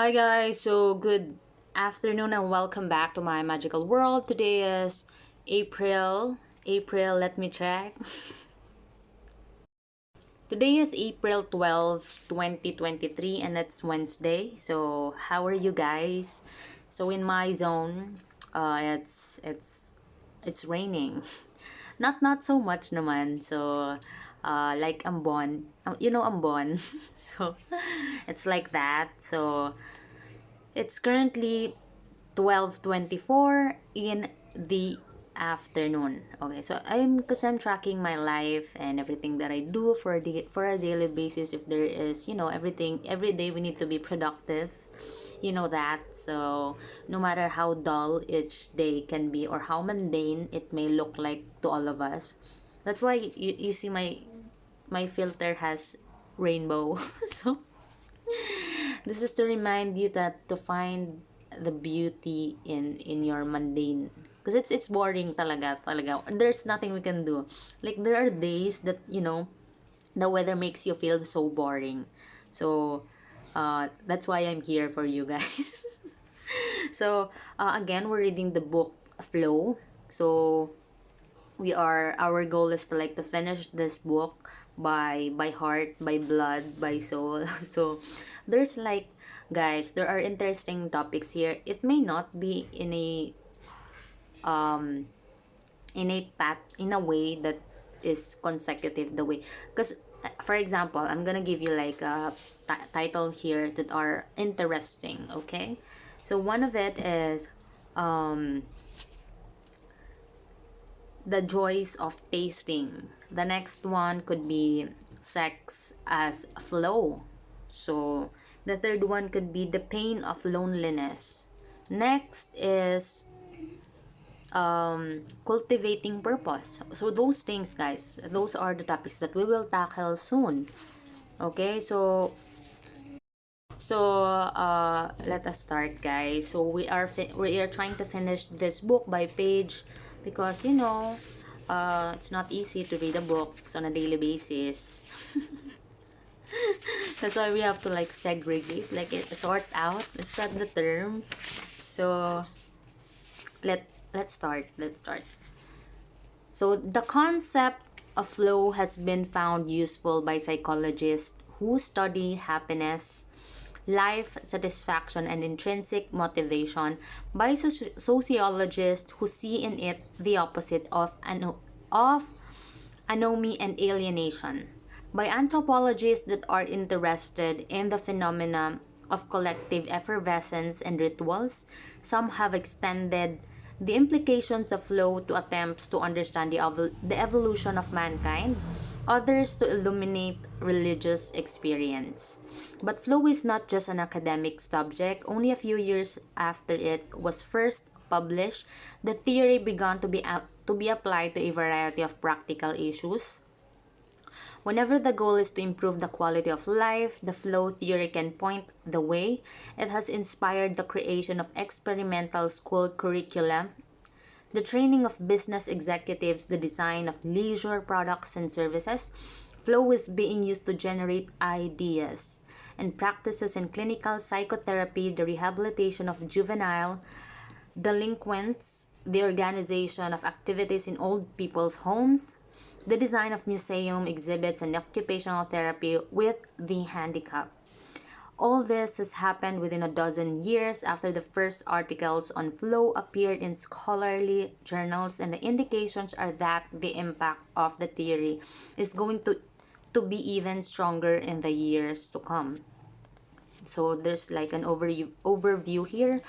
Hi guys, so good afternoon and welcome back to my magical world. Today is April, let me check. Today is April 12th, 2023 and it's Wednesday. So, how are you guys? So in my zone, it's raining. Not so much naman. So, like Ambon, Ambon. So, it's like that. So, it's currently 12:24 in the afternoon. Okay, so I'm tracking my life and everything that I do for a daily basis. If there is, everything every day we need to be productive. You know that. So no matter how dull each day can be or how mundane it may look like to all of us. That's why you see my filter has rainbow. So this is to remind you that to find the beauty in your mundane, because it's boring talaga, there's nothing we can do. Like there are days that the weather makes you feel so boring. So that's why I'm here for you guys. So again, we're reading the book Flow. So our goal is to finish this book by heart, by blood, by soul. So there's guys, there are interesting topics here. It may not be um in a way that is consecutive the way, because for example, I'm gonna give you like a title here that are interesting. Okay, so one of it is um the joys of tasting. The next one could be sex as flow. So the third one could be the pain of loneliness. Next is cultivating purpose. So those things, guys, those are the topics that we will tackle soon. Okay, so let us start, guys. So we are trying to finish this book by page, because it's not easy to read a book on a daily basis. That's why we have to segregate, sort out. Is that the term? So let's start. Let's start. So the concept of flow has been found useful by psychologists who study happiness, life satisfaction, and intrinsic motivation, by sociologists who see in it the opposite of anomie and alienation, by anthropologists that are interested in the phenomena of collective effervescence and rituals. Some have extended the implications of flow to attempts to understand the evolution of mankind, others to illuminate religious experience. But flow is not just an academic subject. Only a few years after it was first published, the theory began to be applied to a variety of practical issues. Whenever the goal is to improve the quality of life, the flow theory can point the way. It has inspired the creation of experimental school curricula, the training of business executives, the design of leisure products and services. Flow is being used to generate ideas and practices in clinical psychotherapy, the rehabilitation of juvenile delinquents, the organization of activities in old people's homes, the design of museum exhibits, and occupational therapy with the handicapped. All this has happened within a dozen years after the first articles on flow appeared in scholarly journals, and the indications are that the impact of the theory is going to be even stronger in the years to come. So there's like an overview here.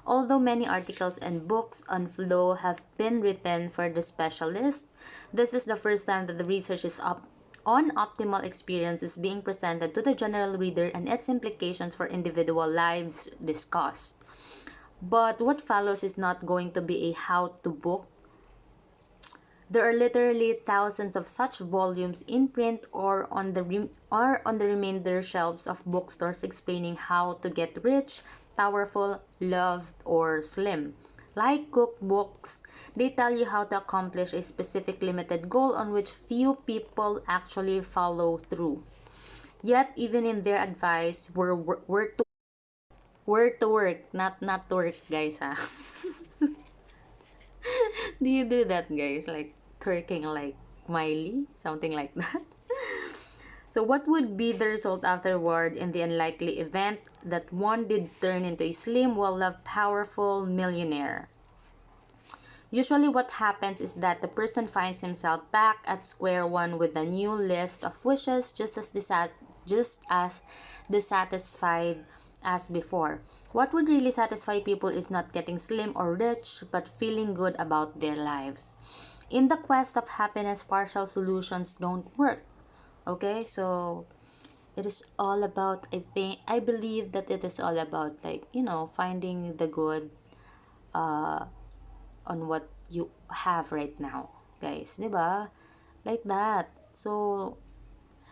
Although many articles and books on flow have been written for the specialist, this is the first time that the research is up on optimal experience is being presented to the general reader and its implications for individual lives discussed. But what follows is not going to be a how-to book. There are literally thousands of such volumes in print or on the remainder shelves of bookstores explaining how to get rich, powerful, loved, or slim. Like cookbooks, they tell you how to accomplish a specific limited goal on which few people actually follow through. Yet, even in their advice, we're Work to work, not to work, guys, ha. Do you do that, guys? Like twerking like Miley, something like that. So, what would be the result afterward in the unlikely event that one did turn into a slim, well-loved, powerful millionaire? Usually, what happens is that the person finds himself back at square one with a new list of wishes, just as dissatisfied as before. What would really satisfy people is not getting slim or rich, but feeling good about their lives. In the quest of happiness, partial solutions don't work. Okay, so it is all about, I believe that it is all about, like, finding the good uh on what you have right now, guys, 'di ba? Like that. So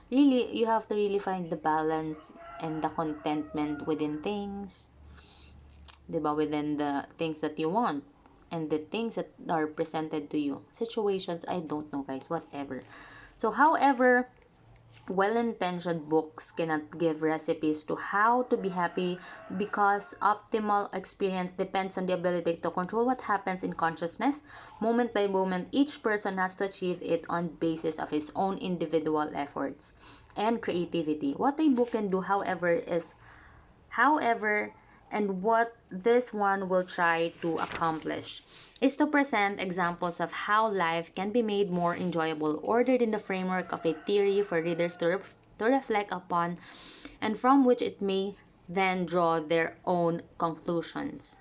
really, you have to really find the balance and the contentment within things, 'di ba? Within the things that you want and the things that are presented to you. Situations, I don't know, guys, whatever. So however, well-intentioned books cannot give recipes to how to be happy, because optimal experience depends on the ability to control what happens in consciousness. Moment by moment, each person has to achieve it on basis of his own individual efforts and creativity. What a book can do, however, and what this one will try to accomplish is to present examples of how life can be made more enjoyable, ordered in the framework of a theory for readers to reflect upon, and from which it may then draw their own conclusions.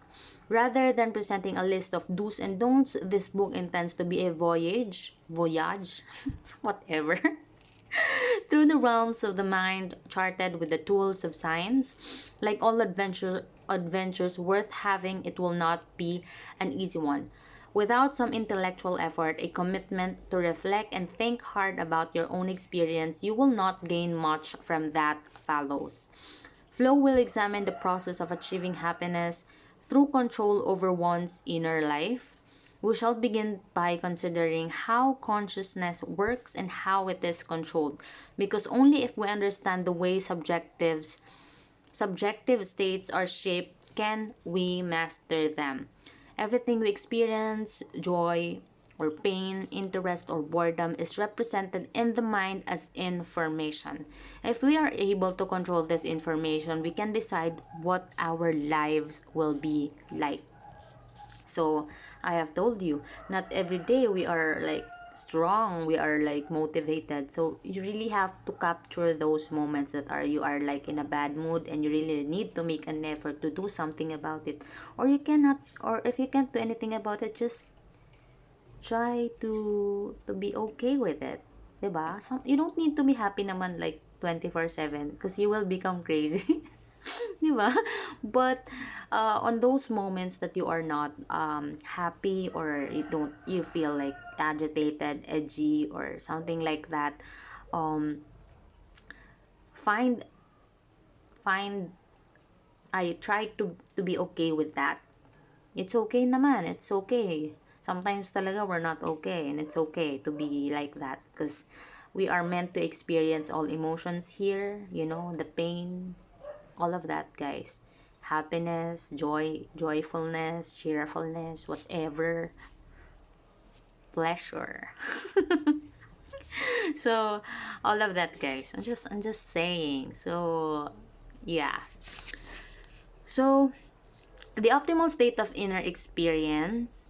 Rather than presenting a list of do's and don'ts, this book intends to be a voyage, whatever, through the realms of the mind, charted with the tools of science. Like all adventures worth having, it will not be an easy one. Without some intellectual effort, a commitment to reflect and think hard about your own experience, you will not gain much from that follows. Flow will examine the process of achieving happiness through control over one's inner life. We shall begin by considering how consciousness works and how it is controlled, because only if we understand the way subjective states are shaped can we master them. Everything we experience, joy or pain, interest or boredom, is represented in the mind as information. If we are able to control this information, we can decide what our lives will be like. So I have told you, not every day we are like strong, we are like motivated. So you really have to capture those moments that are you are like in a bad mood, and you really need to make an effort to do something about it. Or you cannot, or if you can't do anything about it, just try to be okay with it. 'Di ba? You don't need to be happy naman like 24/7, because you will become crazy. 'Di ba? But on those moments that you are not happy, or you feel like agitated, edgy or something like that, um find find I try to be okay with that. It's okay naman. It's okay. Sometimes talaga we're not okay, and it's okay to be like that, because we are meant to experience all emotions here, the pain, all of that, guys. Happiness, joy, joyfulness, cheerfulness, whatever, pleasure. So all of that, guys. I'm just saying. So yeah. So the optimal state of inner experience.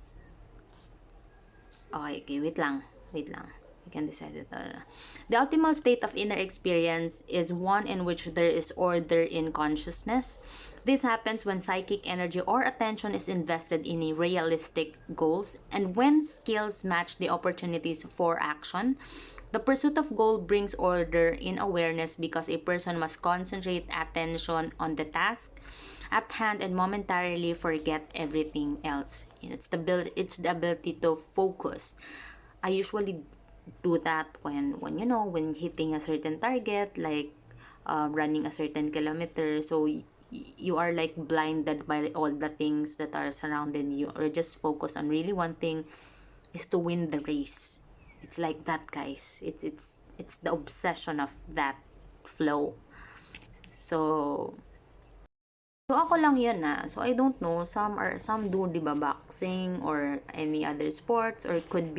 Okay, wait lang. Wait lang. I can decide it. The optimal state of inner experience is one in which there is order in consciousness. This happens when psychic energy or attention is invested in a realistic goals, and when skills match the opportunities for action. The pursuit of goal brings order in awareness, because a person must concentrate attention on the task at hand and momentarily forget everything else. It's the ability to focus. I usually do that when hitting a certain target, like running a certain kilometer. So you are like blinded by all the things that are surrounding you, or just focus on really one thing, is to win the race. It's like that, guys. It's the obsession of that flow. So So ako lang yan so I don't know, some do, di ba, boxing or any other sports, or it could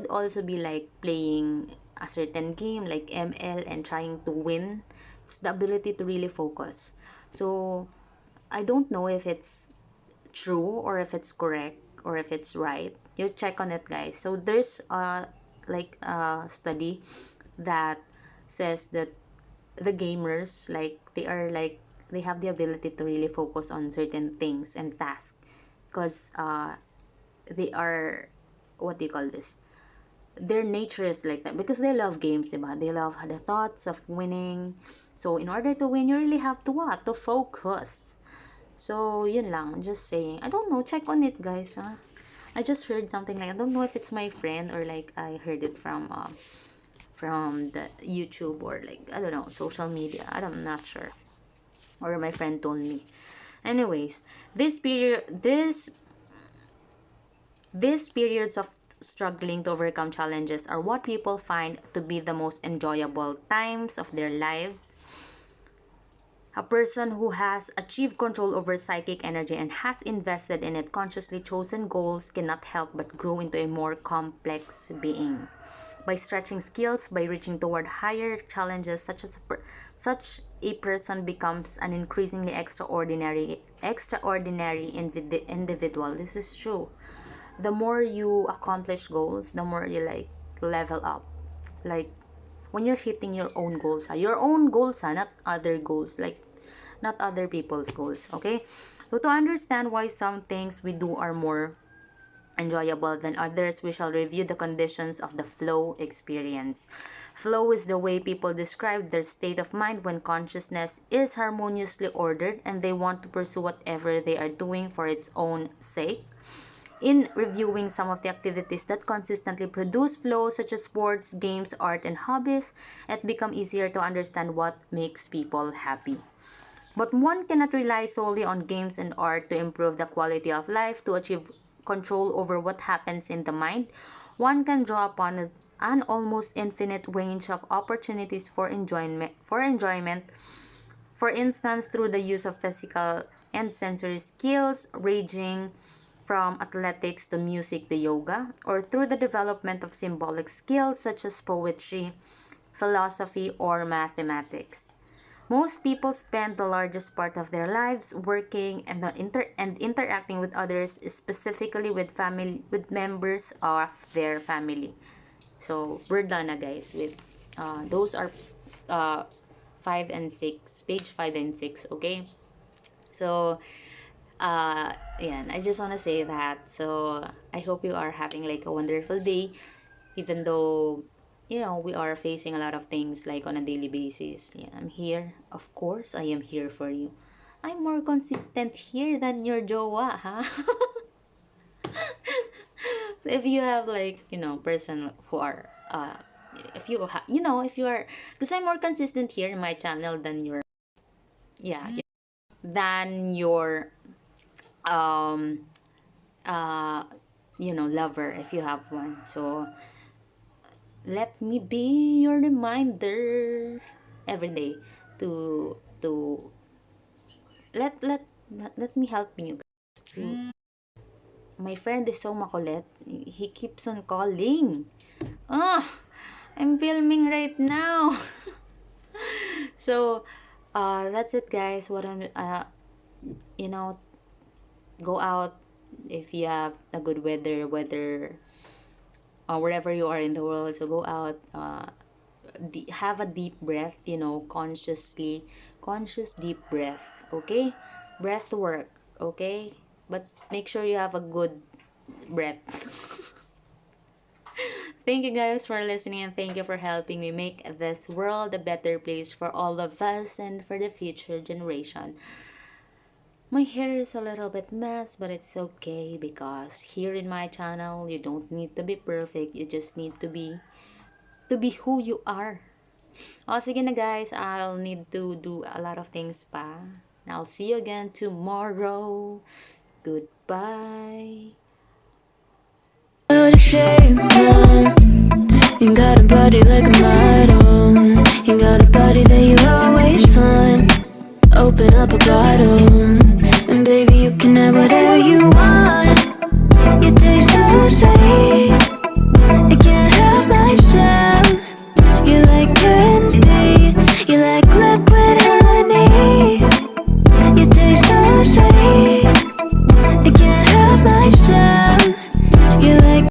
also be like playing a certain game like ML and trying to win. It's the ability to really focus. So I don't know if it's true or if it's correct or if it's right. You check on it, guys. So there's like a study that says that the gamers, like, they have the ability to really focus on certain things and tasks, because they are, what do you call this, their nature is like that, because they love games, diba? They love the thoughts of winning. So in order to win, you really have to what? To focus. So yun lang, just saying. I don't know, check on it, guys. I just heard something, like, I don't know if it's my friend or like I heard it from the YouTube, or like, I don't know, social media. I'm not sure, or my friend told me. Anyways, these periods of struggling to overcome challenges are what people find to be the most enjoyable times of their lives. A person who has achieved control over psychic energy and has invested in it, consciously chosen goals, cannot help but grow into a more complex being. By stretching skills, by reaching toward higher challenges, such a person becomes an increasingly extraordinary individual. This is true. The more you accomplish goals, the more you like level up. Like when you're hitting your own goals, not other goals, like not other people's goals. Okay, so to understand why some things we do are more enjoyable than others, we shall review the conditions of the flow experience. Flow is the way people describe their state of mind when consciousness is harmoniously ordered and they want to pursue whatever they are doing for its own sake. In reviewing some of the activities that consistently produce flow, such as sports, games, art, and hobbies, it becomes easier to understand what makes people happy. But one cannot rely solely on games and art to improve the quality of life. To achieve control over what happens in the mind, one can draw upon an almost infinite range of opportunities for enjoyment. For instance, through the use of physical and sensory skills, ranging from athletics to music to yoga, or through the development of symbolic skills such as poetry, philosophy, or mathematics. Most people spend the largest part of their lives working and interacting with others, specifically with members of their family. So we're done na, guys, with those are 5 and 6, page 5 and 6, okay? So yeah, I just want to say that. So I hope you are having like a wonderful day, even though we are facing a lot of things like on a daily basis. Yeah, I'm here, of course I am here for you. I'm more consistent here than your jowa, huh? If you have like person who are if you if you are, because I'm more consistent here in my channel than your, yeah, than your um lover, if you have one. So let me be your reminder every day to let me help you guys. My friend is so makulit, he keeps on calling. I'm filming right now. So that's it, guys. What I'm go out if you have a good weather wherever you are in the world. So go out, have a deep breath, conscious deep breath, okay? Breath work, okay? But make sure you have a good breath. Thank you guys for listening, and thank you for helping me make this world a better place for all of us and for the future generation. My hair is a little bit mess, but it's okay, because here in my channel, you don't need to be perfect. You just need to be who you are. Sige na, guys, I'll need to do a lot of things pa. And I'll see you again tomorrow. Goodbye. What a shame, you got a body like a model. You got a body that you always find. Open up a bottle.